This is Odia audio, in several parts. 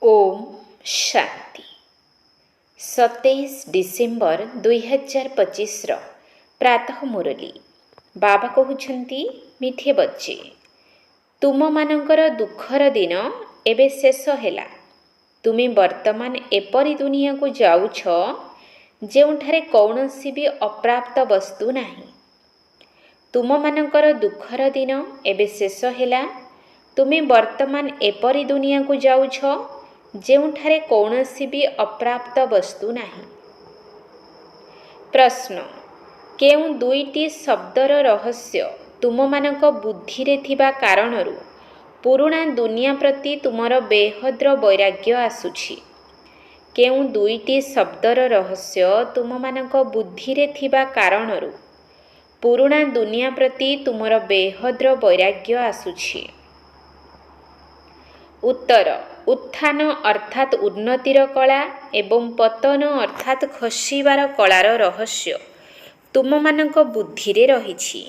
ओम शांति 27 डिसेम्बर 2025 प्रातः मुरली बाबा कहउछंती मिठे बच्चे तुम मानकर दुखर दिन एबे शेष हेला। तुमे वर्तमान एपरी दुनिया को जाउछ जेउठारे कौनसी भी अप्राप्त वस्तु नाही। तुम मानकर दुखर दिन एबे शेष हेला। तुमे वर्तमान एपरी दुनिया को जाउछ जेउठारे कौनसी भी अप्राप्त वस्तु नाही। प्रश्न केउ दुईटी शब्दर रहस्य तुम मानक बुद्धि रे थिबा कारणरू पुराणा दुनिया प्रति तुमर बेहद्र वैराग्य आसुछि। केउ दुईटी शब्दर रहस्य तुम मानक बुद्धि रे थिबा कारणरू पुराणा दुनिया प्रति तुमर बेहद्र वैराग्य आसुछि। उत्तर उत्थान अर्थात उन्नतिर कला एवं पतन अर्थात खसिबार कलार रहस्य तुम मानक बुद्धि रे रहिछि।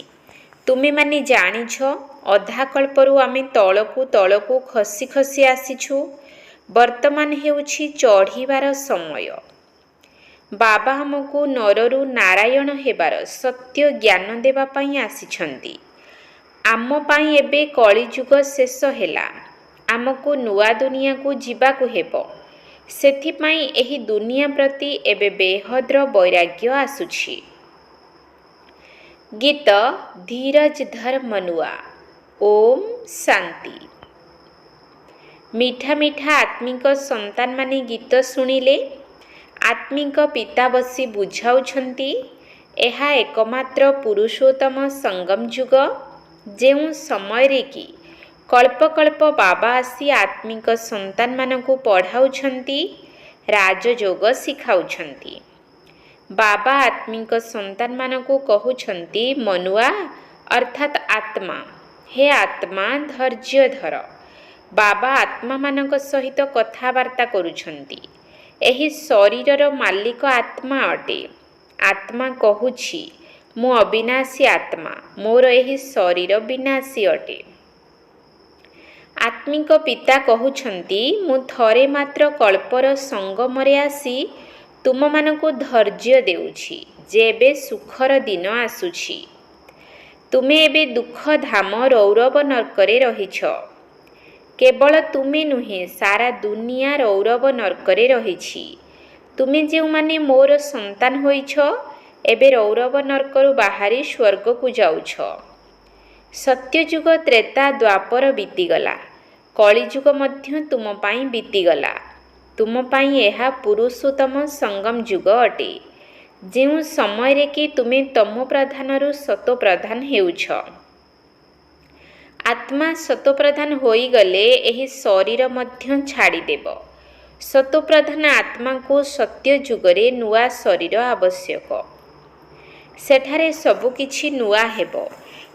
तुमे माने जानिछ अधा कल्परू आमे तळकू तळकू खसी खसी आसीछु। वर्तमान हेउछि चढ़ीबार समय। बाबा हमकु नररू नारायण हेबार सत्य ज्ञान देबा पई आसीछंती। आम पई एबे कलिजुग शेष हेला। आमको नुआ दुनिया को जीवा को हेबो। सेथि पई एही दुनिया प्रति एबे बेहद्र वैराग्य आसुछि। गीत धीरज धर मनुआ। ओम शांति। मीठा मीठा आत्मिक संतान माने गीत सुनिले आत्मिक पिता बसी बुझाउछंती एहा एकमात्र पुरुषोत्तम संगम जुग जेउ समय रे की कल्प कल्प बाबा आसी आत्मिक संतान मानकु पढ़ाउछंती राजयोग सिखाउछंती। बाबा आत्मिक संतान मानकु कहउछंती मनुआ अर्थात आत्मा हे आत्मा धैर्य धर। बाबा आत्मा मानक सहित कथावार्ता करुछंती। एही शरीरर मालिक आत्मा अटे। आत्मा कहूछि मु अविनाशी आत्मा, मोर एही शरीर विनाशी अटे। आत्मिक पिता कहउछंती मु थरे मात्र कल्पर संगमरे आसी तुम मानकु धैर्य देउछि जेबे सुखर दिन आसुछि। तुमे एबे दुख धाम रौरव नरकरे रहिछ। केवल तुमे नुहे सारा दुनिया रौरव नरकरे रहिछि। तुमे जेउ माने मोर संतान होइछ एबे रौरव नरकरु बाहारी स्वर्ग को जाउछ। सत्ययुग त्रेता द्वापर बीतीगला। कलिजुग मध्य तुम पाई बीतीगला। तुम पाई एहा पुरुषोत्तम संगम जुग अटे जेउ समय रे कि तुमे तमो प्रधानरु सतो प्रधान हेउछ। आत्मा सतो प्रधान होई गले एही शरीर मध्य छाड़ी देब। सतो प्रधान आत्मा को सत्य जुगरे नुआ शरीर आवश्यक। सेठारे सबु किछि नुआ हेबो।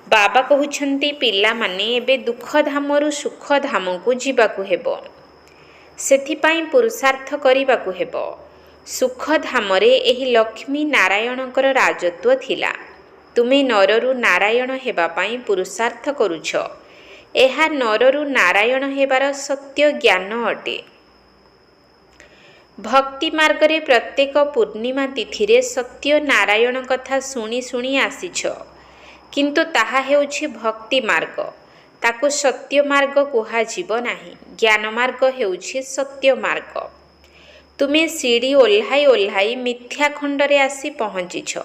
बाबा कहउछंती पिला माने एबे दुख धामरु सुख धाम को जीवाकु हेबो। सेथि पई पुरुषार्थ करिबाकु हेबो। सुख धामरे एही लक्ष्मी नारायणकर राजत्व थिला। तुमे नररु नारायण हेबा पई पुरुषार्थ करूछ। एहा नररु नारायण हेबार सत्य ज्ञान अटे। भक्ति मार्ग रे प्रत्येक पूर्णिमा तिथि रे सत्य नारायण कथा सुनी सुनी आसीछ। किंतु ताहा हेउछि भक्ति मार्ग। ताको सत्य मार्ग कुहा जीव नाही। ज्ञान मार्ग हेउछि सत्य मार्ग। तुमे सीढ़ी ओल्हाई ओल्हाई मिथ्या खंडरे आसी पहुँचिछ।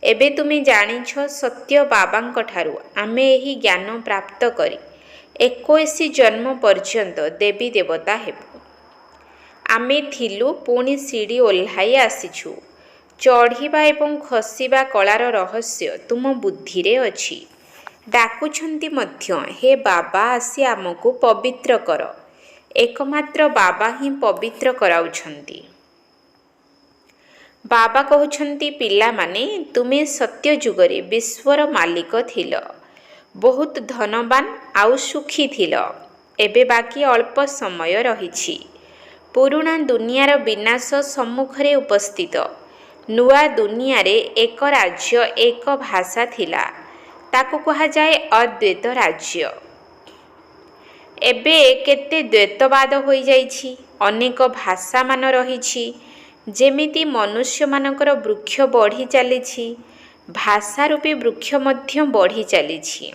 एबे तुमे जानिछ सत्य बाबांक ठारु आमे एही ज्ञान प्राप्त करी 21 जन्म पर्यंत देवी देवता हेबु। आमे थिलु पुणी सीढ़ी ओल्हाई आसीछु। चढ़ीबा एवं खसिबा कलार रहस्य तुम बुद्धि रे अछि। डाकुछंती मध्य हे बाबा आसी आमको पवित्र कर। एकमात्र बाबा ही पवित्र कराउछंती। बाबा कहउछंती पिला माने तुमे सत्य जुगरे विश्वर मालिक थिल। बहुत धनवान आउ सुखी थिल। एबे बाकी अल्प समय रहिछि। पुराणा दुनियार विनाश सम्मुखरे उपस्थित। नुआ दुनिया रे एक राज्य एक भाषा थिला। ताको कहा जाए अद्वैत राज्य। एबे केते द्वैतवाद होई जाइछि। ଅନେକ ଭାଷାମାନ ରହିଛି। ଯେମିତି ମନୁଷ୍ୟମାନଙ୍କର ବୃକ୍ଷ ବଢ଼ି ଚାଲିଛି, ଭାଷା ରୂପୀ ବୃକ୍ଷ ମଧ୍ୟ ବଢ଼ି ଚାଲିଛି।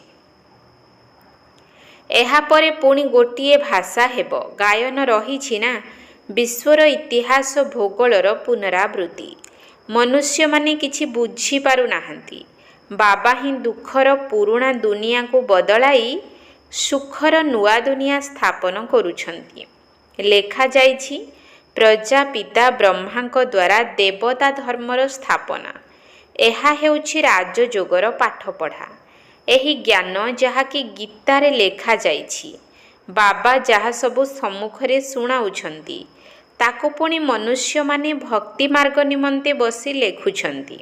ଏହାପରେ ପୁଣି ଗୋଟିଏ ଭାଷା ହେବ। ଗାୟନ ରହିଛି ନା, ବିଶ୍ୱର ଇତିହାସ ଭୂଗୋଳର ପୁନରାବୃତ୍ତି। ମନୁଷ୍ୟମାନେ କିଛି ବୁଝିପାରୁନାହାନ୍ତି। ବାବା ହିଁ ଦୁଃଖର ପୁରୁଣା ଦୁନିଆକୁ ବଦଳାଇ ସୁଖର ନୂଆ ଦୁନିଆ ସ୍ଥାପନ କରୁଛନ୍ତି। ଲେଖାଯାଇଛି, ପ୍ରଜାପିତା ବ୍ରହ୍ମାଙ୍କ ଦ୍ୱାରା ଦେବତା ଧର୍ମର ସ୍ଥାପନା। ଏହା ହେଉଛି ରାଜଯୋଗର ପାଠପଢ଼ା। ଏହି ଜ୍ଞାନ ଯାହାକି ଗୀତାରେ ଲେଖାଯାଇଛି, ବାବା ଯାହା ସବୁ ସମ୍ମୁଖରେ ଶୁଣାଉଛନ୍ତି, ତାକୁ ପୁଣି ମନୁଷ୍ୟମାନେ ଭକ୍ତି ମାର୍ଗ ନିମନ୍ତେ ବସି ଲେଖୁଛନ୍ତି।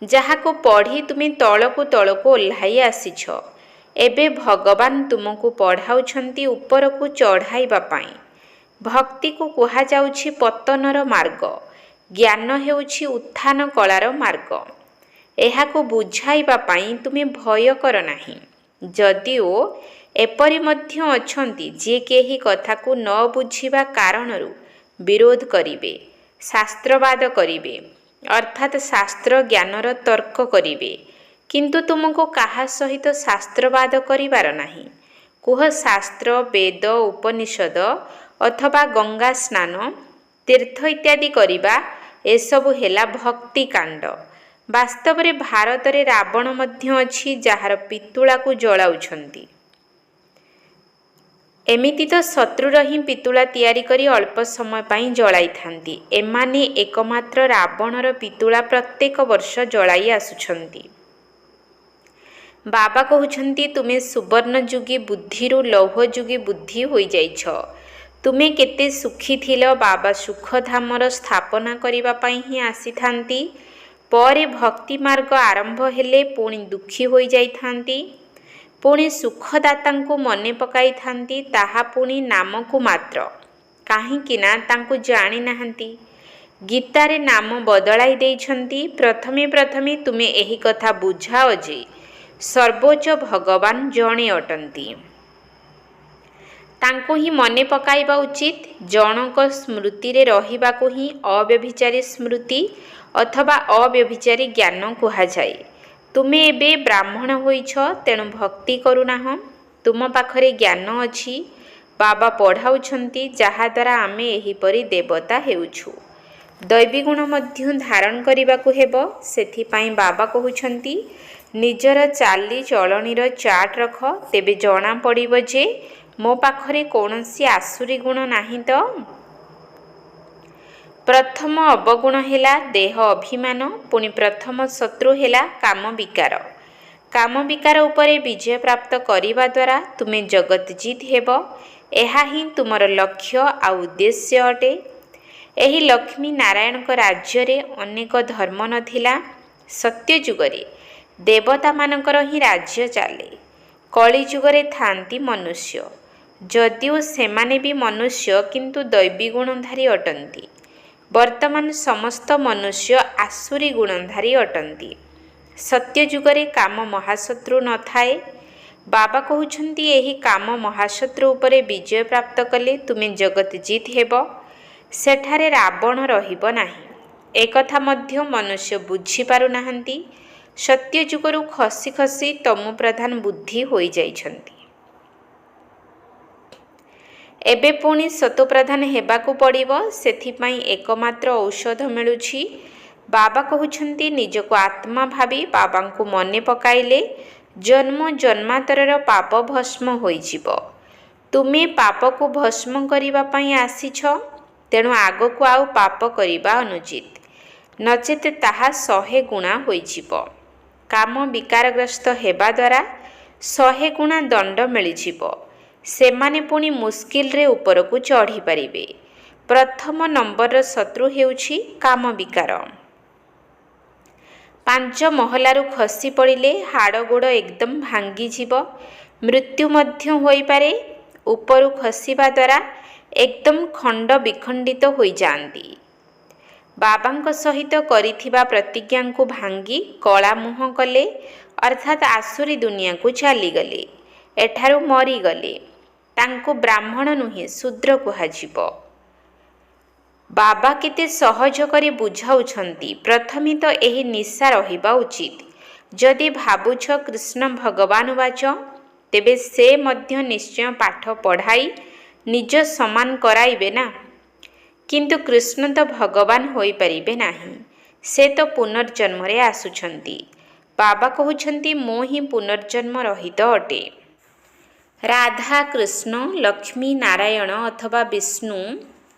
ଯାହାକୁ ପଢ଼ି ତୁମେ ତଳକୁ ତଳକୁ ଓହ୍ଲାଇ ଆସିଛ। ଏବେ ଭଗବାନ ତୁମକୁ ପଢ଼ାଉଛନ୍ତି ଉପରକୁ ଚଢ଼ାଇବା ପାଇଁ। ଭକ୍ତିକୁ କୁହାଯାଉଛି ପତନର ମାର୍ଗ। ଜ୍ଞାନ ହେଉଛି ଉତ୍ଥାନ କଳାର ମାର୍ଗ। ଏହାକୁ ବୁଝାଇବା ପାଇଁ ତୁମେ ଭୟ କର ନାହିଁ। ଯଦିଓ ଏପରି ମଧ୍ୟ ଅଛନ୍ତି ଯିଏ କେହି କଥାକୁ ନ ବୁଝିବା କାରଣରୁ ବିରୋଧ କରିବେ, ଶାସ୍ତ୍ରବାଦ କରିବେ, ଅର୍ଥାତ୍ ଶାସ୍ତ୍ର ଜ୍ଞାନର ତର୍କ କରିବେ। କିନ୍ତୁ ତୁମକୁ କାହା ସହିତ ଶାସ୍ତ୍ରବାଦ କରିବାର ନାହିଁ। କୁହ ଶାସ୍ତ୍ର, ବେଦ, ଉପନିଷଦ ଅଥବା ଗଙ୍ଗା ସ୍ନାନ, ତୀର୍ଥ ଇତ୍ୟାଦି କରିବା, ଏସବୁ ହେଲା ଭକ୍ତିକାଣ୍ଡ। ବାସ୍ତବରେ ଭାରତରେ ରାବଣ ମଧ୍ୟ ଅଛି, ଯାହାର ପିତୁଳାକୁ ଜଳାଉଛନ୍ତି। ଏମିତି ତ ଶତ୍ରୁର ହିଁ ପିତୁଳା ତିଆରି କରି ଅଳ୍ପ ସମୟ ପାଇଁ ଜଳାଇଥାନ୍ତି। ଏମାନେ ଏକମାତ୍ର ରାବଣର ପିତୁଳା ପ୍ରତ୍ୟେକ ବର୍ଷ ଜଳାଇ ଆସୁଛନ୍ତି। ବାବା କହୁଛନ୍ତି, ତୁମେ ସୁବର୍ଣ୍ଣଯୁଗୀ ବୁଦ୍ଧିରୁ ଲୌହଯୁଗୀ ବୁଦ୍ଧି ହୋଇଯାଇଛ। ତୁମେ କେତେ ସୁଖୀ ଥିଲ। ବାବା ସୁଖଧାମର ସ୍ଥାପନା କରିବା ପାଇଁ ହିଁ ଆସିଥାନ୍ତି। ପରେ ଭକ୍ତି ମାର୍ଗ ଆରମ୍ଭ ହେଲେ ପୁଣି ଦୁଃଖୀ ହୋଇଯାଇଥାନ୍ତି। ପୁଣି ସୁଖଦାତାଙ୍କୁ ମନେ ପକାଇଥାନ୍ତି। ତାହା ପୁଣି ନାମକୁ ମାତ୍ର, କାହିଁକି ନା ତାଙ୍କୁ ଜାଣିନାହାନ୍ତି। ଗୀତାରେ ନାମ ବଦଳାଇ ଦେଇଛନ୍ତି। ପ୍ରଥମେ ପ୍ରଥମେ ତୁମେ ଏହି କଥା ବୁଝାଅ ଯେ ସର୍ବୋଚ୍ଚ ଭଗବାନ ଜଣେ ଅଟନ୍ତି। ତାଙ୍କୁ ହିଁ ମନେ ପକାଇବା ଉଚିତ। ଜଣଙ୍କ ସ୍ମୃତିରେ ରହିବାକୁ ହିଁ ଅବ୍ୟଭିଚାରୀ ସ୍ମୃତି ଅଥବା ଅବ୍ୟଭିଚାରୀ ଜ୍ଞାନ କୁହାଯାଏ। ତୁମେ ଏବେ ବ୍ରାହ୍ମଣ ହୋଇଛ, ତେଣୁ ଭକ୍ତି କରୁନାହଁ। ତୁମ ପାଖରେ ଜ୍ଞାନ ଅଛି। ବାବା ପଢ଼ାଉଛନ୍ତି, ଯାହାଦ୍ୱାରା ଆମେ ଏହିପରି ଦେବତା ହେଉଛୁ। ଦୈବୀଗୁଣ ମଧ୍ୟ ଧାରଣ କରିବାକୁ ହେବ। ସେଥିପାଇଁ ବାବା କହୁଛନ୍ତି, ନିଜର ଚାଲିଚଳଣିର ଚାର୍ଟ ରଖ, ତେବେ ଜଣାପଡ଼ିବ ଯେ ମୋ ପାଖରେ କୌଣସି ଆସୁରୀ ଗୁଣ ନାହିଁ ତ। ପ୍ରଥମ ଅବଗୁଣ ହେଲା ଦେହ ଅଭିମାନ। ପୁଣି ପ୍ରଥମ ଶତ୍ରୁ ହେଲା କାମ ବିକାର। କାମ ବିକାର ଉପରେ ବିଜୟ ପ୍ରାପ୍ତ କରିବା ଦ୍ୱାରା ତୁମେ ଜଗତ ଜିତ୍ ହେବ। ଏହା ହିଁ ତୁମର ଲକ୍ଷ୍ୟ ଆଉ ଉଦ୍ଦେଶ୍ୟ ଅଟେ। ଏହି ଲକ୍ଷ୍ମୀ ନାରାୟଣଙ୍କ ରାଜ୍ୟରେ ଅନେକ ଧର୍ମ ନଥିଲା। ସତ୍ୟଯୁଗରେ ଦେବତାମାନଙ୍କର ହିଁ ରାଜ୍ୟ ଚାଲେ। କଳିଯୁଗରେ ଥାନ୍ତି ମନୁଷ୍ୟ। ଯଦିଓ ସେମାନେ ବି ମନୁଷ୍ୟ, କିନ୍ତୁ ଦୈବୀଗୁଣଧାରୀ ଅଟନ୍ତି। ବର୍ତ୍ତମାନ ସମସ୍ତ ମନୁଷ୍ୟ ଆସୁରୀ ଗୁଣଧାରୀ ଅଟନ୍ତି। ସତ୍ୟଯୁଗରେ କାମ ମହାଶତ୍ରୁ ନଥାଏ। ବାବା କହୁଛନ୍ତି, ଏହି କାମ ମହାଶତ୍ରୁ ଉପରେ ବିଜୟ ପ୍ରାପ୍ତ କଲେ ତୁମେ ଜଗତ ଜିତ୍ ହେବ। ସେଠାରେ ରାବଣ ରହିବ ନାହିଁ। ଏକଥା ମଧ୍ୟ ମନୁଷ୍ୟ ବୁଝିପାରୁନାହାନ୍ତି। ସତ୍ୟଯୁଗରୁ ଖସି ଖସି ତମୁ ପ୍ରଧାନ ବୁଦ୍ଧି ହୋଇଯାଇଛନ୍ତି। ଏବେ ପୁଣି ସତୋପ୍ରଧାନ ହେବାକୁ ପଡ଼ିବ। ସେଥିପାଇଁ ଏକମାତ୍ର ଔଷଧ ମିଳୁଛି। ବାବା କହୁଛନ୍ତି, ନିଜକୁ ଆତ୍ମା ଭାବି ବାବାଙ୍କୁ ମନେ ପକାଇଲେ ଜନ୍ମ ଜନ୍ମାନ୍ତରର ପାପ ଭସ୍ମ ହୋଇଯିବ। ତୁମେ ପାପକୁ ଭସ୍ମ କରିବା ପାଇଁ ଆସିଛ, ତେଣୁ ଆଗକୁ ଆଉ ପାପ କରିବା ଅନୁଚିତ, ନଚେତ୍ ତାହା 100 ଗୁଣା ହୋଇଯିବ। କାମ ବିକାରଗ୍ରସ୍ତ ହେବା ଦ୍ୱାରା 100 ଗୁଣା ଦଣ୍ଡ ମିଳିଯିବ। ସେମାନେ ପୁଣି ମୁସ୍କିଲରେ ଉପରକୁ ଚଢ଼ିପାରିବେ। ପ୍ରଥମ ନମ୍ବରର ଶତ୍ରୁ ହେଉଛି କାମ ବିକାର। 5 ମହଲାରୁ ଖସି ପଡ଼ିଲେ ହାଡ଼ ଗୋଡ଼ ଏକଦମ ଭାଙ୍ଗିଯିବ। ମୃତ୍ୟୁ ମଧ୍ୟ ହୋଇପାରେ। ଉପରୁ ଖସିବା ଦ୍ୱାରା ଏକଦମ ଖଣ୍ଡ ବିଖଣ୍ଡିତ ହୋଇଯାଆନ୍ତି। ବାବାଙ୍କ ସହିତ କରିଥିବା ପ୍ରତିଜ୍ଞାଙ୍କୁ ଭାଙ୍ଗି କଳା ମୁହଁ କଲେ, ଅର୍ଥାତ୍ ଆସୁରୀ ଦୁନିଆକୁ ଚାଲିଗଲେ। ଏଠାରୁ ମରିଗଲେ। ତାଙ୍କୁ ବ୍ରାହ୍ମଣ ନୁହେଁ ଶୂଦ୍ର କୁହାଯିବ। ବାବା କେତେ ସହଜ କରି ବୁଝାଉଛନ୍ତି। ପ୍ରଥମେ ତ ଏହି ନିଶା ରହିବା ଉଚିତ। ଯଦି ଭାବୁଛ କୃଷ୍ଣ ଭଗବାନ ବାଚ, ତେବେ ସେ ମଧ୍ୟ ନିଶ୍ଚୟ ପାଠ ପଢ଼ାଇ ନିଜ ସମାନ କରାଇବେ ନା। କିନ୍ତୁ କୃଷ୍ଣ ତ ଭଗବାନ ହୋଇପାରିବେ ନାହିଁ। ସେ ତ ପୁନର୍ଜନ୍ମରେ ଆସୁଛନ୍ତି। ବାବା କହୁଛନ୍ତି ମୁଁ ହିଁ ପୁନର୍ଜନ୍ମ ରହିତ ଅଟେ। ରାଧା, କୃଷ୍ଣ, ଲକ୍ଷ୍ମୀ ନାରାୟଣ ଅଥବା ବିଷ୍ଣୁ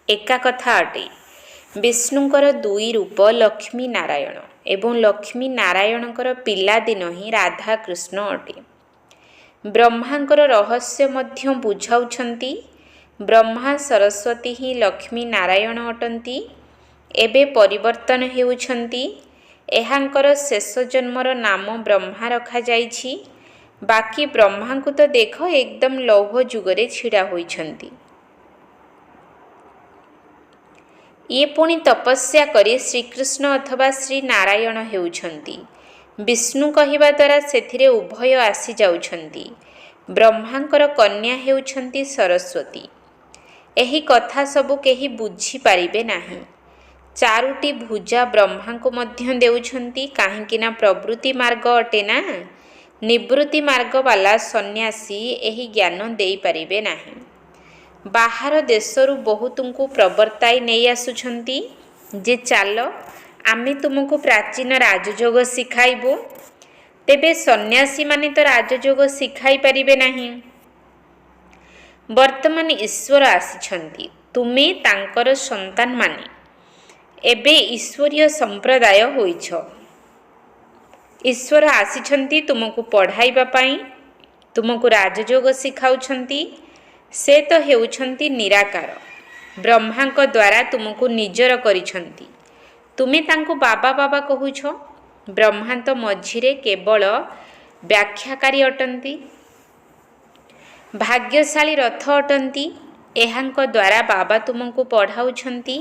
ଏକା କଥା ଅଟେ। ବିଷ୍ଣୁଙ୍କର ଦୁଇ ରୂପ ଲକ୍ଷ୍ମୀ ନାରାୟଣ ଏବଂ ଲକ୍ଷ୍ମୀ ନାରାୟଣଙ୍କର ପିଲାଦିନ ହିଁ ରାଧା କୃଷ୍ଣ ଅଟେ। ବ୍ରହ୍ମାଙ୍କର ରହସ୍ୟ ମଧ୍ୟ ବୁଝାଉଛନ୍ତି। ବ୍ରହ୍ମା ସରସ୍ୱତୀ ହିଁ ଲକ୍ଷ୍ମୀ ନାରାୟଣ ଅଟନ୍ତି। ଏବେ ପରିବର୍ତ୍ତନ ହେଉଛନ୍ତି। ଏହାଙ୍କର ଶେଷ ଜନ୍ମର ନାମ ବ୍ରହ୍ମା ରଖାଯାଇଛି। ବାକି ବ୍ରହ୍ମାଙ୍କୁ ତ ଦେଖ ଏକଦମ ଲୌହ ଯୁଗରେ ଛିଡ଼ା ହୋଇଛନ୍ତି। ଇଏ ପୁଣି ତପସ୍ୟା କରି ଶ୍ରୀକୃଷ୍ଣ ଅଥବା ଶ୍ରୀ ନାରାୟଣ ହେଉଛନ୍ତି। ବିଷ୍ଣୁ କହିବା ଦ୍ୱାରା ସେଥିରେ ଉଭୟ ଆସିଯାଉଛନ୍ତି। ବ୍ରହ୍ମାଙ୍କର କନ୍ୟା ହେଉଛନ୍ତି ସରସ୍ୱତୀ। ଏହି କଥା ସବୁ କେହି ବୁଝିପାରିବେ ନାହିଁ। ଚାରୋଟି ଭୁଜା ବ୍ରହ୍ମାଙ୍କୁ ମଧ୍ୟ ଦେଉଛନ୍ତି, କାହିଁକି ନା ପ୍ରବୃତ୍ତି ମାର୍ଗ ଅଟେ ନା। ନିବୃତ୍ତି ମାର୍ଗବାଲା ସନ୍ନ୍ୟାସୀ ଏହି ଜ୍ଞାନ ଦେଇପାରିବେ ନାହିଁ। ବାହାର ଦେଶରୁ ବହୁତଙ୍କୁ ପ୍ରବର୍ତ୍ତାଇ ନେଇ ଆସୁଛନ୍ତି ଯେ ଚାଲ ଆମେ ତୁମକୁ ପ୍ରାଚୀନ ରାଜଯୋଗ ଶିଖାଇବୁ। ତେବେ ସନ୍ନ୍ୟାସୀମାନେ ତ ରାଜଯୋଗ ଶିଖାଇ ପାରିବେ ନାହିଁ। ବର୍ତ୍ତମାନ ଈଶ୍ୱର ଆସିଛନ୍ତି, ତୁମେ ତାଙ୍କର ସନ୍ତାନମାନେ ଏବେ ଈଶ୍ୱରୀୟ ସମ୍ପ୍ରଦାୟ ହୋଇଛ। ଈଶ୍ୱର ଆସିଛନ୍ତି ତୁମକୁ ପଢ଼ାଇବା ପାଇଁ, ତୁମକୁ ରାଜଯୋଗ ଶିଖାଉଛନ୍ତି। ସେ ତ ହେଉଛନ୍ତି ନିରାକାର। ବ୍ରହ୍ମାଙ୍କ ଦ୍ୱାରା ତୁମକୁ ନିଜର କରିଛନ୍ତି। ତୁମେ ତାଙ୍କୁ ବାବା ବାବା କହୁଛ। ବ୍ରହ୍ମା ତ ମଝିରେ କେବଳ ବ୍ୟାଖ୍ୟାକାରୀ ଅଟନ୍ତି। ଭାଗ୍ୟଶାଳୀ ରଥ ଅଟନ୍ତି। ଏହାଙ୍କ ଦ୍ୱାରା ବାବା ତୁମକୁ ପଢ଼ାଉଛନ୍ତି।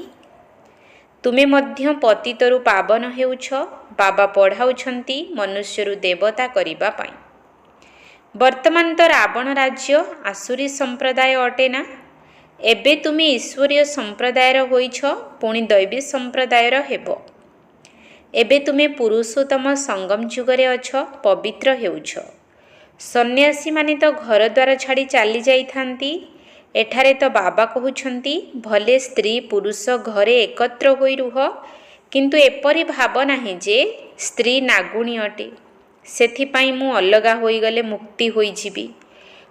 ତୁମେ ମଧ୍ୟ ପତିତରୁ ପାବନ ହେଉଛ। ବାବା ପଢ଼ାଉଛନ୍ତି ମନୁଷ୍ୟରୁ ଦେବତା କରିବା ପାଇଁ। ବର୍ତ୍ତମାନ ତ ରାବଣ ରାଜ୍ୟ ଆସୁରୀ ସମ୍ପ୍ରଦାୟ ଅଟେ ନା। ଏବେ ତୁମେ ଈଶ୍ୱରୀୟ ସମ୍ପ୍ରଦାୟର ହୋଇଛ, ପୁଣି ଦୈବୀ ସମ୍ପ୍ରଦାୟର ହେବ। ଏବେ ତୁମେ ପୁରୁଷୋତ୍ତମ ସଙ୍ଗମ ଯୁଗରେ ଅଛ, ପବିତ୍ର ହେଉଛ। ସନ୍ନ୍ୟାସୀମାନେ ତ ଘରଦ୍ୱାର ଛାଡ଼ି ଚାଲି ଯାଇଥାନ୍ତି। ଏଠାରେ ତ ବାବା କହୁଛନ୍ତି ଭଲେ ସ୍ତ୍ରୀ ପୁରୁଷ ଘରେ ଏକତ୍ର ହୋଇ ରୁହ, କିନ୍ତୁ ଏପରି ଭାବ ନାହିଁ ଯେ ସ୍ତ୍ରୀ ନାଗୁଣୀ ଅଟେ, ସେଥିପାଇଁ ମୁଁ ଅଲଗା ହୋଇଗଲେ ମୁକ୍ତି ହୋଇଯିବି।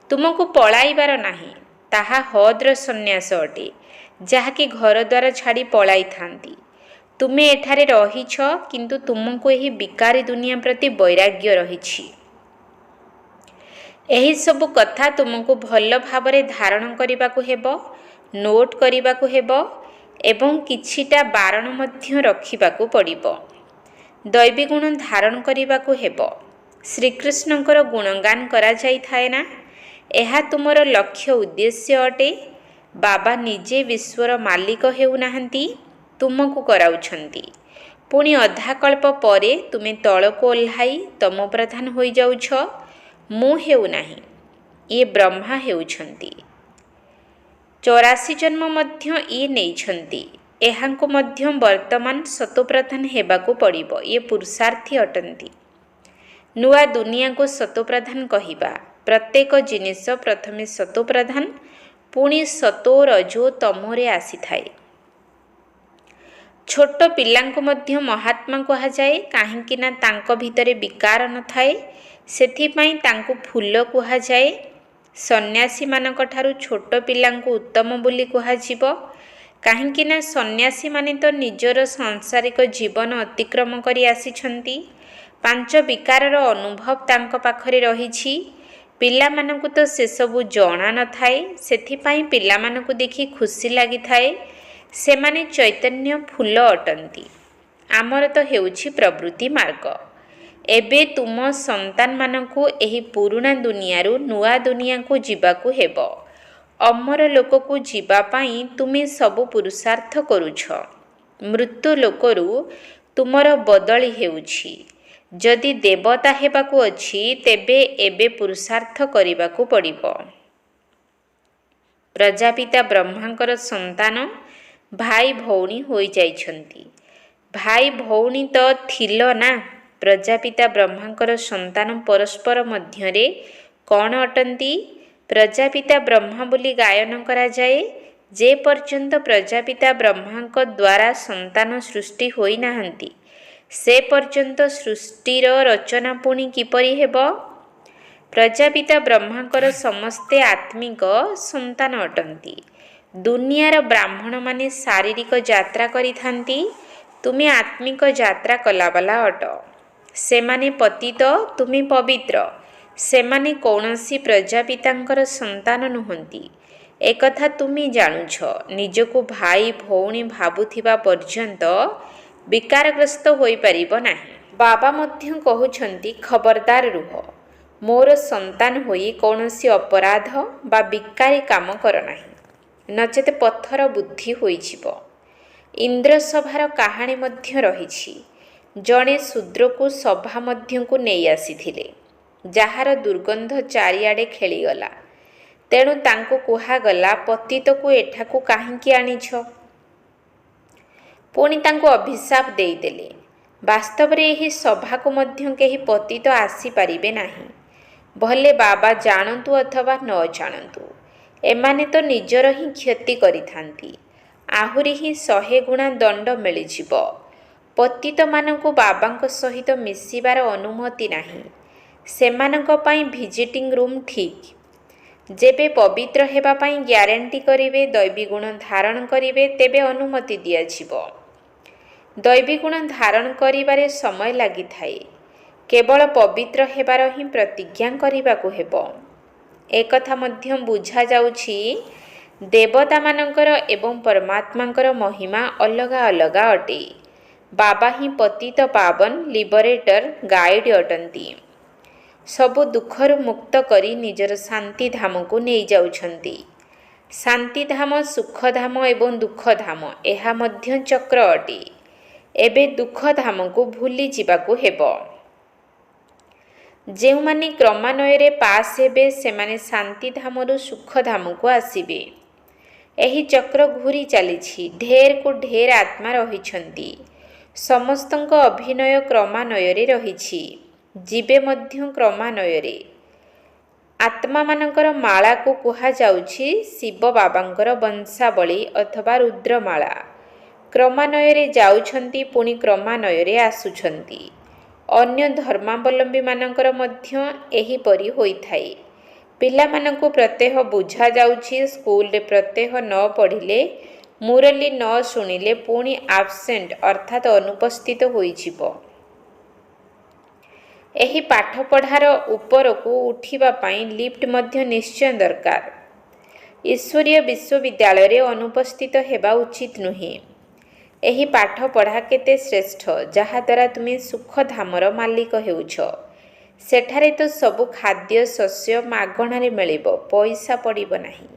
ତୁମକୁ ପଳାଇବାର ନାହିଁ। ତାହା ହଦ୍ର ସନ୍ନ୍ୟାସ ଅଟେ, ଯାହାକି ଘରଦ୍ୱାର ଛାଡ଼ି ପଳାଇଥାନ୍ତି। ତୁମେ ଏଠାରେ ରହିଛ, କିନ୍ତୁ ତୁମକୁ ଏହି ବିକାରୀ ଦୁନିଆ ପ୍ରତି ବୈରାଗ୍ୟ ରହିଛି। ଏହିସବୁ କଥା ତୁମକୁ ଭଲ ଭାବରେ ଧାରଣ କରିବାକୁ ହେବ, ନୋଟ୍ କରିବାକୁ ହେବ ଏବଂ କିଛିଟା ବାରଣ ମଧ୍ୟ ରଖିବାକୁ ପଡ଼ିବ। ଦୈବୀ ଗୁଣ ଧାରଣ କରିବାକୁ ହେବ। ଶ୍ରୀକୃଷ୍ଣଙ୍କର ଗୁଣଗାନ କରାଯାଇଥାଏ ନା। ଏହା ତୁମର ଲକ୍ଷ୍ୟ ଉଦ୍ଦେଶ୍ୟ ଅଟେ। ବାବା ନିଜେ ବିଶ୍ୱର ମାଲିକ ହେଉନାହାନ୍ତି, ତୁମକୁ କରାଉଛନ୍ତି। ପୁଣି ଅଧାକଳ୍ପ ପରେ ତୁମେ ତଳକୁ ଓହ୍ଲାଇ ତମୋପ୍ରଧାନ ହୋଇଯାଉଛ। ମୁଁ ହେଉନାହିଁ, ଇଏ ବ୍ରହ୍ମା ହେଉଛନ୍ତି। 84 ଜନ୍ମ ମଧ୍ୟ ଇଏ ନେଇଛନ୍ତି। ଏହାଙ୍କୁ ମଧ୍ୟ ବର୍ତ୍ତମାନ ସତୋପ୍ରଧାନ ହେବାକୁ ପଡ଼ିବ। ଇଏ ପୁରୁଷାର୍ଥୀ ଅଟନ୍ତି। ନୂଆ ଦୁନିଆକୁ ସତୋପ୍ରଧାନ କହିବା। ପ୍ରତ୍ୟେକ ଜିନିଷ ପ୍ରଥମେ ସତୋପ୍ରଧାନ, ପୁଣି ସତୋ ରଜୋ ତମୋରେ ଆସିଥାଏ। ଛୋଟ ପିଲାଙ୍କୁ ମଧ୍ୟ ମହାତ୍ମା କୁହାଯାଏ, କାହିଁକି ନା ତାଙ୍କ ଭିତରେ ବିକାର ନଥାଏ। ସେଥିପାଇଁ ତାଙ୍କୁ ଫୁଲ କୁହାଯାଏ। ସନ୍ନ୍ୟାସୀମାନଙ୍କ ଠାରୁ ଛୋଟ ପିଲାଙ୍କୁ ଉତ୍ତମ ବୋଲି କୁହାଯିବ, କାହିଁକି ନା ସନ୍ନ୍ୟାସୀମାନେ ତ ନିଜର ସାଂସାରିକ ଜୀବନ ଅତିକ୍ରମ କରି ଆସିଛନ୍ତି। 5 ବିକାରର ଅନୁଭବ ତାଙ୍କ ପାଖରେ ରହିଛି। ପିଲାମାନଙ୍କୁ ତ ସେସବୁ ଜଣା ନଥାଏ, ସେଥିପାଇଁ ପିଲାମାନଙ୍କୁ ଦେଖି ଖୁସି ଲାଗିଥାଏ। ସେମାନେ ଚୈତନ୍ୟ ଫୁଲ ଅଟନ୍ତି। ଆମର ତ ହେଉଛି ପ୍ରବୃତ୍ତି ମାର୍ଗ। ଏବେ ତୁମ ସନ୍ତାନମାନଙ୍କୁ ଏହି ପୁରୁଣା ଦୁନିଆରୁ ନୂଆ ଦୁନିଆକୁ ଯିବାକୁ ହେବ। ଅମର ଲୋକକୁ ଯିବା ପାଇଁ ତୁମେ ସବୁ ପୁରୁଷାର୍ଥ କରୁଛ। ମୃତ୍ୟୁ ଲୋକରୁ ତୁମର ବଦଳି ହେଉଛି। ଯଦି ଦେବତା ହେବାକୁ ଅଛି, ତେବେ ଏବେ ପୁରୁଷାର୍ଥ କରିବାକୁ ପଡ଼ିବ। ପ୍ରଜାପିତା ବ୍ରହ୍ମାଙ୍କର ସନ୍ତାନ ଭାଇ ଭଉଣୀ ହୋଇଯାଇଛନ୍ତି। ଭାଇ ଭଉଣୀ ତ ଥିଲ ନା। ପ୍ରଜାପିତା ବ୍ରହ୍ମାଙ୍କର ସନ୍ତାନ ପରସ୍ପର ମଧ୍ୟରେ କ'ଣ ଅଟନ୍ତି? ପ୍ରଜାପିତା ବ୍ରହ୍ମା ବୋଲି ଗାୟନ କରାଯାଏ। ଯେ ପର୍ଯ୍ୟନ୍ତ ପ୍ରଜାପିତା ବ୍ରହ୍ମାଙ୍କ ଦ୍ୱାରା ସନ୍ତାନ ସୃଷ୍ଟି ହୋଇନାହାନ୍ତି ସେ ପର୍ଯ୍ୟନ୍ତ ସୃଷ୍ଟିର ରଚନା ପୁଣି କିପରି ହେବ? ପ୍ରଜାପିତା ବ୍ରହ୍ମାଙ୍କର ସମସ୍ତେ ଆତ୍ମିକ ସନ୍ତାନ ଅଟନ୍ତି। ଦୁନିଆର ବ୍ରାହ୍ମଣମାନେ ଶାରୀରିକ ଯାତ୍ରା କରିଥାନ୍ତି। ତୁମେ ଆତ୍ମିକ ଯାତ୍ରା କଲାବାଲା ଅଟ। ସେମାନେ ପତିତ, ତୁମେ ପବିତ୍ର। ସେମାନେ କୌଣସି ପ୍ରଜାପିତାଙ୍କର ସନ୍ତାନ ନୁହନ୍ତି। ଏକଥା ତୁମେ ଜାଣୁଛ। ନିଜକୁ ଭାଇ ଭଉଣୀ ଭାବୁଥିବା ପର୍ଯ୍ୟନ୍ତ ବିକାରଗ୍ରସ୍ତ ହୋଇପାରିବ ନାହିଁ। ବାବା ମଧ୍ୟ କହୁଛନ୍ତି, ଖବରଦାର ରୁହ। ମୋର ସନ୍ତାନ ହୋଇ କୌଣସି ଅପରାଧ ବା ବିକାରୀ କାମ କର ନାହିଁ, ନଚେତ୍ ପଥର ବୁଦ୍ଧି ହୋଇଯିବ। ଇନ୍ଦ୍ରସଭାର କାହାଣୀ ମଧ୍ୟ ରହିଛି। ଜଣେ ଶୂଦ୍ରକୁ ସଭା ମଧ୍ୟକୁ ନେଇ ଆସିଥିଲେ, ଯାହାର ଦୁର୍ଗନ୍ଧ ଚାରିଆଡ଼େ ଖେଳିଗଲା। ତେଣୁ ତାଙ୍କୁ କୁହାଗଲା, ପତିତକୁ ଏଠାକୁ କାହିଁକି ଆଣିଛ? ପୁଣି ତାଙ୍କୁ ଅଭିଶାପ ଦେଇଦେଲେ। ବାସ୍ତବରେ ଏହି ସଭାକୁ ମଧ୍ୟ କେହି ପତିତ ଆସିପାରିବେ ନାହିଁ। ଭଲେ ବାବା ଜାଣନ୍ତୁ ଅଥବା ନ ଜାଣନ୍ତୁ, ଏମାନେ ତ ନିଜର ହିଁ କ୍ଷତି କରିଥାନ୍ତି। ଆହୁରି ହିଁ 100 ଗୁଣା ଦଣ୍ଡ ମିଳିଯିବ। ପତିତମାନଙ୍କୁ ବାବାଙ୍କ ସହିତ ମିଶିବାର ଅନୁମତି ନାହିଁ। ସେମାନଙ୍କ ପାଇଁ ଭିଜିଟିଂ ରୁମ୍ ଠିକ୍। ଯେବେ ପବିତ୍ର ହେବା ପାଇଁ ଗ୍ୟାରେଣ୍ଟି କରିବେ, ଦୈବୀଗୁଣ ଧାରଣ କରିବେ, ତେବେ ଅନୁମତି ଦିଆଯିବ। ଦୈବୀଗୁଣ ଧାରଣ କରିବାରେ ସମୟ ଲାଗିଥାଏ। କେବଳ ପବିତ୍ର ହେବାର ହିଁ ପ୍ରତିଜ୍ଞା କରିବାକୁ ହେବ। ଏକଥା ମଧ୍ୟ ବୁଝାଯାଉଛି, ଦେବତାମାନଙ୍କର ଏବଂ ପରମାତ୍ମାଙ୍କର ମହିମା ଅଲଗା ଅଲଗା ଅଟେ। ବାବା ହିଁ ପତିତ ପାବନ, ଲିବରେଟର, ଗାଇଡ୍ ଅଟନ୍ତି। ସବୁ ଦୁଃଖରୁ ମୁକ୍ତ କରି ନିଜର ଶାନ୍ତିଧାମକୁ ନେଇଯାଉଛନ୍ତି। ଶାନ୍ତିଧାମ, ସୁଖଧାମ ଏବଂ ଦୁଃଖଧାମ, ଏହା ମଧ୍ୟ ଚକ୍ର ଅଟେ। ଏବେ ଦୁଃଖଧାମକୁ ଭୁଲି ଯିବାକୁ ହେବ। ଯେଉଁମାନେ କ୍ରମାନ୍ୱୟରେ ପାସ୍ ହେବେ, ସେମାନେ ଶାନ୍ତିଧାମରୁ ସୁଖଧାମକୁ ଆସିବେ। ଏହି ଚକ୍ର ଘୂରି ଚାଲିଛି। ଢେରକୁ ଢେର ଆତ୍ମା ରହିଛନ୍ତି। ସମସ୍ତଙ୍କ ଅଭିନୟ କ୍ରମାନ୍ୱୟରେ ରହିଛି। ଯିବେ ମଧ୍ୟ କ୍ରମାନ୍ୱୟରେ। ଆତ୍ମାମାନଙ୍କର ମାଳାକୁ କୁହାଯାଉଛି ଶିବ ବାବାଙ୍କର ବଂଶାବଳୀ ଅଥବା ରୁଦ୍ରମାଳା। କ୍ରମାନ୍ୱୟରେ ଯାଉଛନ୍ତି, ପୁଣି କ୍ରମାନ୍ୱୟରେ ଆସୁଛନ୍ତି। ଅନ୍ୟ ଧର୍ମାବଲମ୍ବୀମାନଙ୍କର ମଧ୍ୟ ଏହିପରି ହୋଇଥାଏ। ପିଲାମାନଙ୍କୁ ପ୍ରତ୍ୟହ ବୁଝାଯାଉଛି, ସ୍କୁଲରେ ପ୍ରତ୍ୟହ ନ ପଢ଼ିଲେ, ମୁରଲୀ ନ ଶୁଣିଲେ ପୁଣି ଆବସେଣ୍ଟ ଅର୍ଥାତ୍ ଅନୁପସ୍ଥିତ ହୋଇଯିବ। ଏହି ପାଠପଢ଼ାର ଉପରକୁ ଉଠିବା ପାଇଁ ଲିଫ୍ଟ ମଧ୍ୟ ନିଶ୍ଚୟ ଦରକାର। ଈଶ୍ୱରୀୟ ବିଶ୍ୱବିଦ୍ୟାଳୟରେ ଅନୁପସ୍ଥିତ ହେବା ଉଚିତ ନୁହେଁ। ଏହି ପାଠପଢ଼ା କେତେ ଶ୍ରେଷ୍ଠ, ଯାହାଦ୍ୱାରା ତୁମେ ସୁଖଧାମର ମାଲିକ ହେଉଛ। ସେଠାରେ ତ ସବୁ ଖାଦ୍ୟ ଶସ୍ୟ ମାଗଣାରେ ମିଳିବ, ପଇସା ପଡ଼ିବ ନାହିଁ।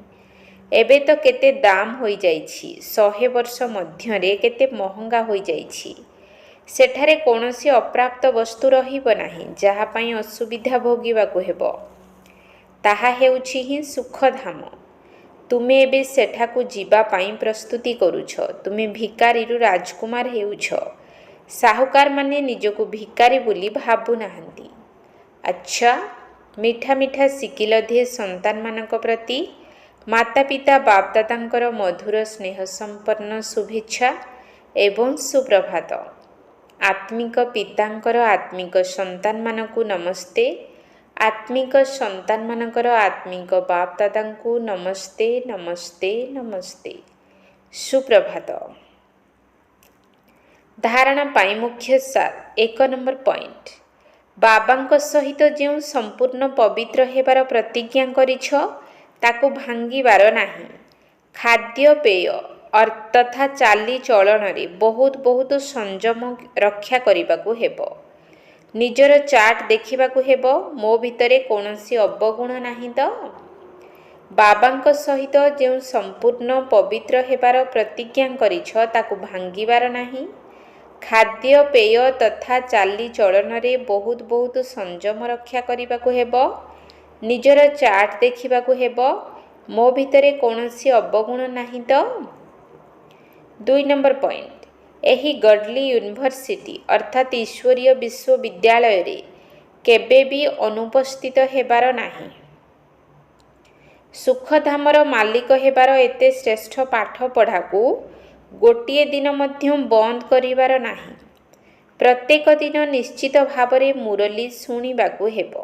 ଏବେ ତ କେତେ ଦାମ ହୋଇଯାଇଛି। 100 ବର୍ଷ ମଧ୍ୟରେ କେତେ ମହଙ୍ଗା ହୋଇଯାଇଛି। ସେଠାରେ କୌଣସି ଅପ୍ରାପ୍ତ ବସ୍ତୁ ରହିବ ନାହିଁ, ଯାହା ପାଇଁ ଅସୁବିଧା ଭୋଗିବାକୁ ହେବ। ତାହା ହେଉଛି ହିଁ ସୁଖଧାମ। ତୁମେ ଏବେ ସେଠାକୁ ଯିବା ପାଇଁ ପ୍ରସ୍ତୁତି କରୁଛ। ତୁମେ ଭିକାରୀରୁ ରାଜକୁମାର ହେଉଛ। ସାହୁକାରମାନେ ନିଜକୁ ଭିକାରୀ ବୋଲି ଭାବୁନାହାନ୍ତି। ଆଚ୍ଛା, ମିଠା ମିଠା ଶିକିଲ ଦିଏ ସନ୍ତାନମାନଙ୍କ ପ୍ରତି। ମାତାପିତା ବାପଦାଦାଙ୍କର ମଧୁର ସ୍ନେହ ସମ୍ପନ୍ନ ଶୁଭେଚ୍ଛା ଏବଂ ସୁପ୍ରଭାତ। ଆତ୍ମିକ ପିତାଙ୍କର ଆତ୍ମିକ ସନ୍ତାନମାନଙ୍କୁ ନମସ୍ତେ। ଆତ୍ମିକ ସନ୍ତାନମାନଙ୍କର ଆତ୍ମିକ ବାପଦାଦାଙ୍କୁ ନମସ୍ତେ, ନମସ୍ତେ, ନମସ୍ତେ। ସୁପ୍ରଭାତ। ଧାରଣା ପାଇଁ ମୁଖ୍ୟ ସାର। 1 ନମ୍ବର ପଏଣ୍ଟ। ବାବାଙ୍କ ସହିତ ଯେଉଁ ସମ୍ପୂର୍ଣ୍ଣ ପବିତ୍ର ହେବାର ପ୍ରତିଜ୍ଞା କରିଛ, ତାକୁ ଭାଙ୍ଗିବାର ନାହିଁ। ଖାଦ୍ୟପେୟ ତଥା ଚାଲିଚଳନରେ ବହୁତ ସଂଯମ ରକ୍ଷା କରିବାକୁ ହେବ। ନିଜର ଚାର୍ଟ ଦେଖିବାକୁ ହେବ, ମୋ ଭିତରେ କୌଣସି ଅବଗୁଣ ନାହିଁ ତ? ବାବାଙ୍କ ସହିତ ଯେଉଁ ସମ୍ପୂର୍ଣ୍ଣ ପବିତ୍ର ହେବାର ପ୍ରତିଜ୍ଞା କରିଛ, ତାକୁ ଭାଙ୍ଗିବାର ନାହିଁ। ଖାଦ୍ୟପେୟ ତଥା ଚାଲିଚଳନରେ ବହୁତ ସଂଯମ ରକ୍ଷା କରିବାକୁ ହେବ। ନିଜର ଚାର୍ଟ ଦେଖିବାକୁ ହେବ। ମୋ ଭିତରେ କୌଣସି ଅବଗୁଣ ନାହିଁ ତ? 2 ନମ୍ବର ପଏଣ୍ଟ, ଏହି ଗଡ୍ଲି ୟୁନିଭର୍ସିଟି ଅର୍ଥାତ୍ ଈଶ୍ୱରୀୟ ବିଶ୍ୱବିଦ୍ୟାଳୟରେ କେବେ ବି ଅନୁପସ୍ଥିତ ହେବାର ନାହିଁ। ସୁଖଧାମର ମାଲିକ ହେବାର ଏତେ ଶ୍ରେଷ୍ଠ ପାଠପଢ଼ାକୁ ଗୋଟିଏ ଦିନ ମଧ୍ୟ ବନ୍ଦ କରିବାର ନାହିଁ। ପ୍ରତ୍ୟେକ ଦିନ ନିଶ୍ଚିତ ଭାବରେ ମୁରଲୀ ଶୁଣିବାକୁ ହେବ।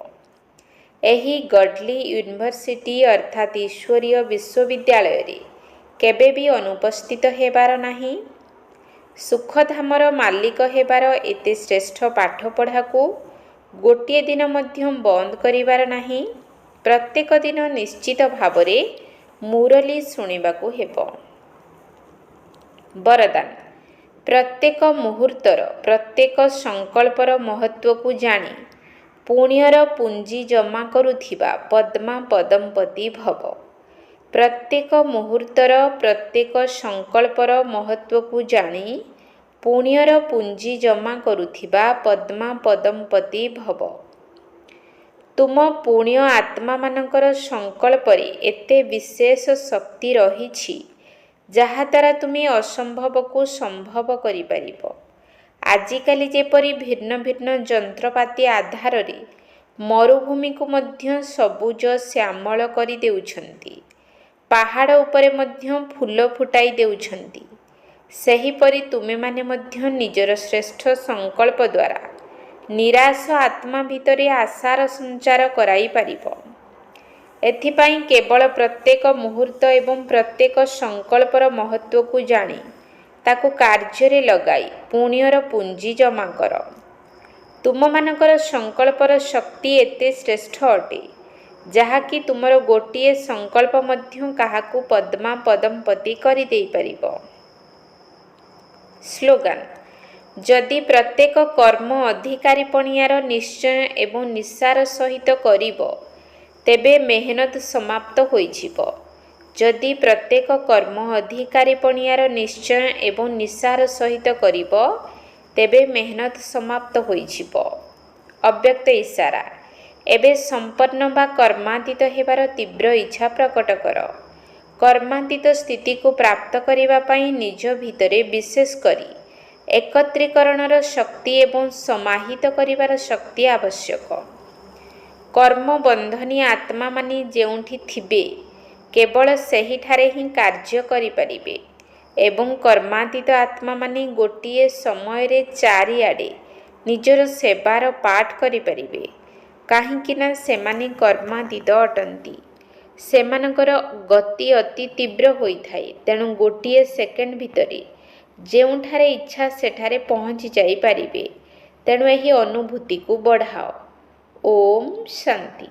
ଏହି ଗଡ୍ଲି ୟୁନିଭର୍ସିଟି ଅର୍ଥାତ୍ ଈଶ୍ୱରୀୟ ବିଶ୍ୱବିଦ୍ୟାଳୟରେ କେବେ ବି ଅନୁପସ୍ଥିତ ହେବାର ନାହିଁ। ସୁଖଧାମର ମାଲିକ ହେବାର ଏତେ ଶ୍ରେଷ୍ଠ ପାଠପଢ଼ାକୁ ଗୋଟିଏ ଦିନ ମଧ୍ୟ ବନ୍ଦ କରିବାର ନାହିଁ। ପ୍ରତ୍ୟେକ ଦିନ ନିଶ୍ଚିତ ଭାବରେ ମୁରଲୀ ଶୁଣିବାକୁ ହେବ। ବରଦାନ, ପ୍ରତ୍ୟେକ ମୁହୂର୍ତ୍ତର ପ୍ରତ୍ୟେକ ସଂକଳ୍ପର ମହତ୍ତ୍ୱକୁ ଜାଣି ପୁଣ୍ୟର ପୁଞ୍ଜି ଜମା କରୁଥିବା ପଦ୍ମା ପଦମ୍ପତି ଭବ। ପ୍ରତ୍ୟେକ ମୁହୂର୍ତ୍ତର ପ୍ରତ୍ୟେକ ସଂକଳ୍ପର ମହତ୍ତ୍ୱକୁ ଜାଣି ପୁଣ୍ୟର ପୁଞ୍ଜି ଜମା କରୁଥିବା ପଦ୍ମା ପଦମ୍ପତି ଭବ। ତୁମ ପୁଣ୍ୟ ଆତ୍ମାମାନଙ୍କର ସଂକଳ୍ପରେ ଏତେ ବିଶେଷ ଶକ୍ତି ରହିଛି ଯାହାଦ୍ୱାରା ତୁମେ ଅସମ୍ଭବକୁ ସମ୍ଭବ କରିପାରିବ। ଆଜିକାଲି ଯେପରି ଭିନ୍ନ ଭିନ୍ନ ଯନ୍ତ୍ରପାତି ଆଧାରରେ ମରୁଭୂମିକୁ ମଧ୍ୟ ସବୁଜ ଶ୍ୟାମଳ କରିଦେଉଛନ୍ତି, ପାହାଡ଼ ଉପରେ ମଧ୍ୟ ଫୁଲ ଫୁଟାଇ ଦେଉଛନ୍ତି, ସେହିପରି ତୁମେମାନେ ମଧ୍ୟ ନିଜର ଶ୍ରେଷ୍ଠ ସଂକଳ୍ପ ଦ୍ୱାରା ନିରାଶ ଆତ୍ମା ଭିତରେ ଆଶାର ସଞ୍ଚାର କରାଇପାରିବ। ଏଥିପାଇଁ କେବଳ ପ୍ରତ୍ୟେକ ମୁହୂର୍ତ୍ତ ଏବଂ ପ୍ରତ୍ୟେକ ସଂକଳ୍ପର ମହତ୍ତ୍ୱକୁ ଜାଣି ତାକୁ କାର୍ଯ୍ୟରେ ଲଗାଇ ପୁଣ୍ୟର ପୁଞ୍ଜି ଜମା କର। ତୁମମାନଙ୍କର ସଂକଳ୍ପର ଶକ୍ତି ଏତେ ଶ୍ରେଷ୍ଠ ଅଟେ ଯାହାକି ତୁମର ଗୋଟିଏ ସଂକଳ୍ପ ମଧ୍ୟ କାହାକୁ ପଦ୍ମା ପଦମ୍ପତି କରିଦେଇପାରିବ। ସ୍ଲୋଗାନ, ଯଦି ପ୍ରତ୍ୟେକ କର୍ମ ଅଧିକାରୀପଣିଆର ନିଶ୍ଚୟ ଏବଂ ନିଶାର ସହିତ କରିବ ତେବେ ମେହନତ ସମାପ୍ତ ହୋଇଯିବ। ଯଦି ପ୍ରତ୍ୟେକ କର୍ମ ଅଧିକାରୀପଣିଆର ନିଶ୍ଚୟ ଏବଂ ନିଶାର ସହିତ କରିବ ତେବେ ମେହନତ ସମାପ୍ତ ହୋଇଯିବ। ଅବ୍ୟକ୍ତ ଇଶାରା, ଏବେ ସମ୍ପନ୍ନ ବା କର୍ମାତୀତ ହେବାର ତୀବ୍ର ଇଚ୍ଛା ପ୍ରକଟ କର। କର୍ମାତୀତ ସ୍ଥିତିକୁ ପ୍ରାପ୍ତ କରିବା ପାଇଁ ନିଜ ଭିତରେ ବିଶେଷ କରି ଏକତ୍ରୀକରଣର ଶକ୍ତି ଏବଂ ସମାହିତ କରିବାର ଶକ୍ତି ଆବଶ୍ୟକ। କର୍ମବନ୍ଧନୀ ଆତ୍ମାମାନେ ଯେଉଁଠି ଥିବେ କେବଳ ସେହିଠାରେ ହିଁ କାର୍ଯ୍ୟ କରିପାରିବେ ଏବଂ କର୍ମାତୀତ ଆତ୍ମାମାନେ ଗୋଟିଏ ସମୟରେ ଚାରିଆଡ଼େ ନିଜର ସେବାର ପାଠ କରିପାରିବେ, କାହିଁକିନା ସେମାନେ କର୍ମାତୀତ ଅଟନ୍ତି। ସେମାନଙ୍କର ଗତି ଅତି ତୀବ୍ର ହୋଇଥାଏ, ତେଣୁ ଗୋଟିଏ ସେକେଣ୍ଡ ଭିତରେ ଯେଉଁଠାରେ ଇଚ୍ଛା ସେଠାରେ ପହଞ୍ଚି ଯାଇପାରିବେ। ତେଣୁ ଏହି ଅନୁଭୂତିକୁ ବଢ଼ାଅ। ଓମ୍ ଶାନ୍ତି।